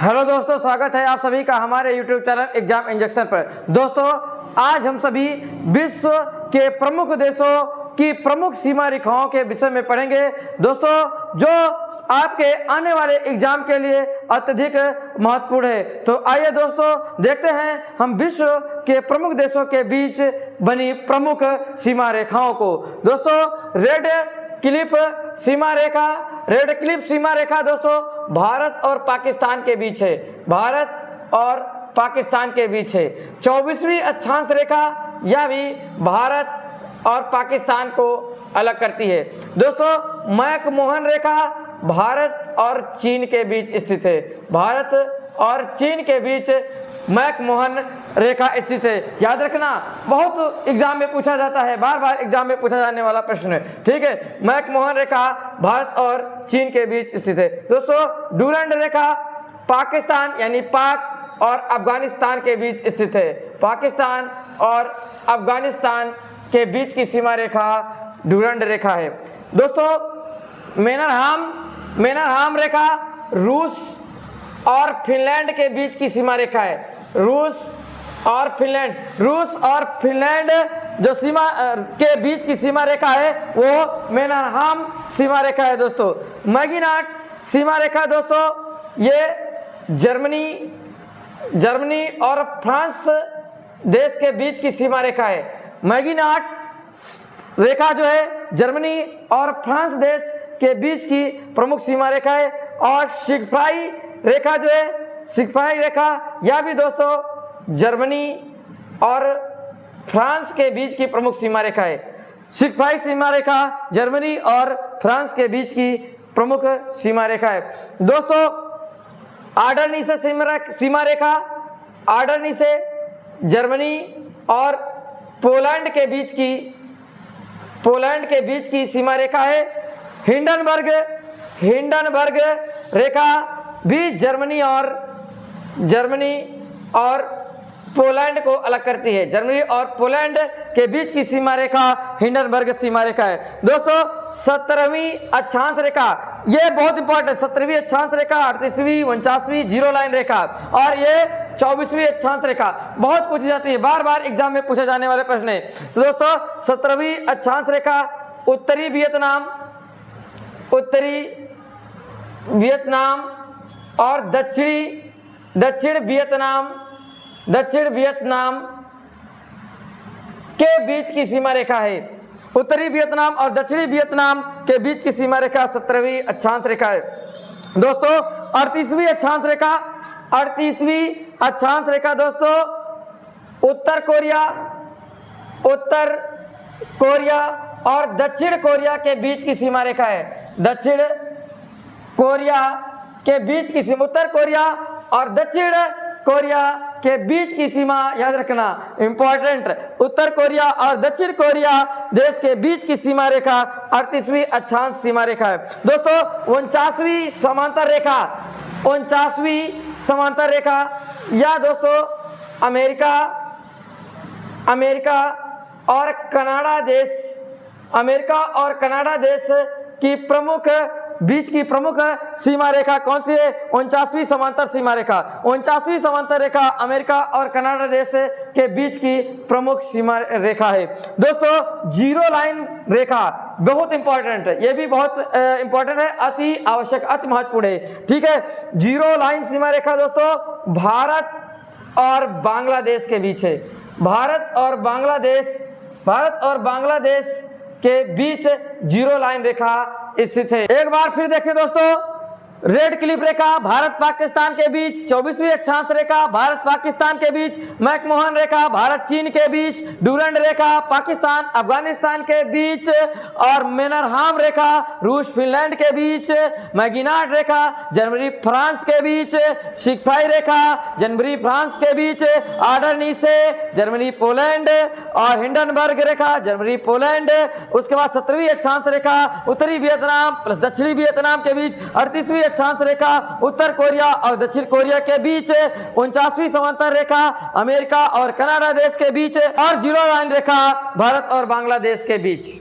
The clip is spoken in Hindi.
हेलो दोस्तों, स्वागत है आप सभी का हमारे YouTube चैनल एग्जाम इंजेक्शन पर। दोस्तों, आज हम सभी विश्व के प्रमुख देशों की प्रमुख सीमा रेखाओं के विषय में पढ़ेंगे। दोस्तों, जो आपके आने वाले एग्जाम के लिए अत्यधिक महत्वपूर्ण है। तो आइए दोस्तों देखते हैं हम विश्व के प्रमुख देशों के बीच बनी प्रमुख सीमा रेखाओं को। दोस्तों, रेड क्लिफ सीमा रेखा दोस्तों भारत और पाकिस्तान के बीच है। भारत और पाकिस्तान के बीच है। 24वीं अक्षांश रेखा यह भी भारत और पाकिस्तान को अलग करती है। दोस्तों, मैकमोहन रेखा भारत और चीन के बीच स्थित है। भारत और चीन के बीच मैकमोहन रेखा स्थित है। याद रखना, बहुत एग्जाम में पूछा जाता है, बार बार एग्जाम में पूछा जाने वाला प्रश्न है। ठीक है, मैकमोहन रेखा भारत और चीन के बीच स्थित है। दोस्तों, डूरंड रेखा पाकिस्तान यानी पाक और अफगानिस्तान के बीच स्थित है। पाकिस्तान और अफगानिस्तान के बीच की सीमा रेखा डूरंड रेखा है। दोस्तों, मेनरहाम रेखा रूस और फिनलैंड के बीच की सीमा रेखा है। रूस और फिनलैंड जो सीमा के बीच की सीमा रेखा है वो मेनरहाम सीमा रेखा है। दोस्तों, मैगिनाट सीमा रेखा दोस्तों ये जर्मनी और फ्रांस देश के बीच की सीमा रेखा है। मैगिनाट रेखा जो है जर्मनी और फ्रांस देश के बीच की प्रमुख सीमा रेखा है। और सिगफ्राई रेखा जो है, सिगफ्राई रेखा यह भी दोस्तों जर्मनी और फ्रांस के बीच की प्रमुख सीमा रेखा है। सिगफ्राई सीमा रेखा जर्मनी और फ्रांस के बीच की प्रमुख सीमा रेखा है। दोस्तों, आर्डरनीसे सीमा रेखा आर्डरनीसे जर्मनी और पोलैंड के बीच की सीमा रेखा है। हिंडनबर्ग रेखा भी जर्मनी और पोलैंड को अलग करती है। जर्मनी और पोलैंड के बीच की सीमा रेखा हिंडनबर्ग सीमा रेखा है। दोस्तों, 17वीं अक्षांश रेखा ये बहुत इंपॉर्टेंट। 17वीं अक्षांश रेखा 38वीं 49वीं जीरो लाइन रेखा और ये 24वीं अक्षांश रेखा बहुत पूछी जाती है, बार बार एग्जाम में पूछे जाने वाले प्रश्न है। तो दोस्तों, 17वीं अक्षांश रेखा उत्तरी वियतनाम और दक्षिण वियतनाम के बीच की सीमा रेखा है। उत्तरी वियतनाम और दक्षिणी वियतनाम के बीच की सीमा रेखा 17वीं अक्षांश रेखा है। दोस्तों, 38वीं अक्षांश रेखा दोस्तों उत्तर कोरिया और दक्षिण कोरिया के बीच की सीमा रेखा है। दक्षिण कोरिया के बीच की सीमा, उत्तर कोरिया और दक्षिण कोरिया के बीच की सीमा याद रखना इंपॉर्टेंट। उत्तर कोरिया और दक्षिण कोरिया देश के बीच की सीमा रेखा 38वीं अक्षांश सीमा रेखा है। दोस्तों, 49वीं समांतर रेखा या दोस्तों अमेरिका और कनाडा देश की बीच की प्रमुख सीमा रेखा कौन सी है? 49वीं समांतर सीमा रेखा। 49वीं समांतर रेखा अमेरिका और कनाडा देश के बीच की प्रमुख सीमा रेखा है। दोस्तों, जीरो लाइन रेखा बहुत इंपॉर्टेंट है, ये भी बहुत इंपॉर्टेंट है, अति आवश्यक, अति महत्वपूर्ण है। ठीक है, जीरो लाइन सीमा रेखा दोस्तों भारत और बांग्लादेश के बीच है। भारत और बांग्लादेश के बीच जीरो लाइन रेखा स्थित है। एक बार फिर देखिए दोस्तों, रेड क्लिफ रेखा भारत पाकिस्तान के बीच, 24वीं अक्षांश रेखा भारत पाकिस्तान के बीच, मैकमोहन रेखा भारत चीन के बीच, डूरंड रेखा पाकिस्तान अफगानिस्तान के बीच और मेनरहाम रेखा रूस फिनलैंड के बीच, मैगिनाट रेखा जर्मनी फ्रांस के बीच, सिगफ्राई रेखा जर्मनी फ्रांस के बीच, आर्डरनीसे जर्मनी पोलैंड और हिंडनबर्ग रेखा जर्मनी पोलैंड। उसके बाद 17वीं अक्षांश रेखा उत्तरी वियतनाम प्लस दक्षिणी वियतनाम के बीच, 38वीं अक्षांश रेखा उत्तर कोरिया और दक्षिण कोरिया के बीच, 49वीं समांतर रेखा अमेरिका और कनाडा देश के बीच और जीरो लाइन रेखा भारत और बांग्लादेश के बीच।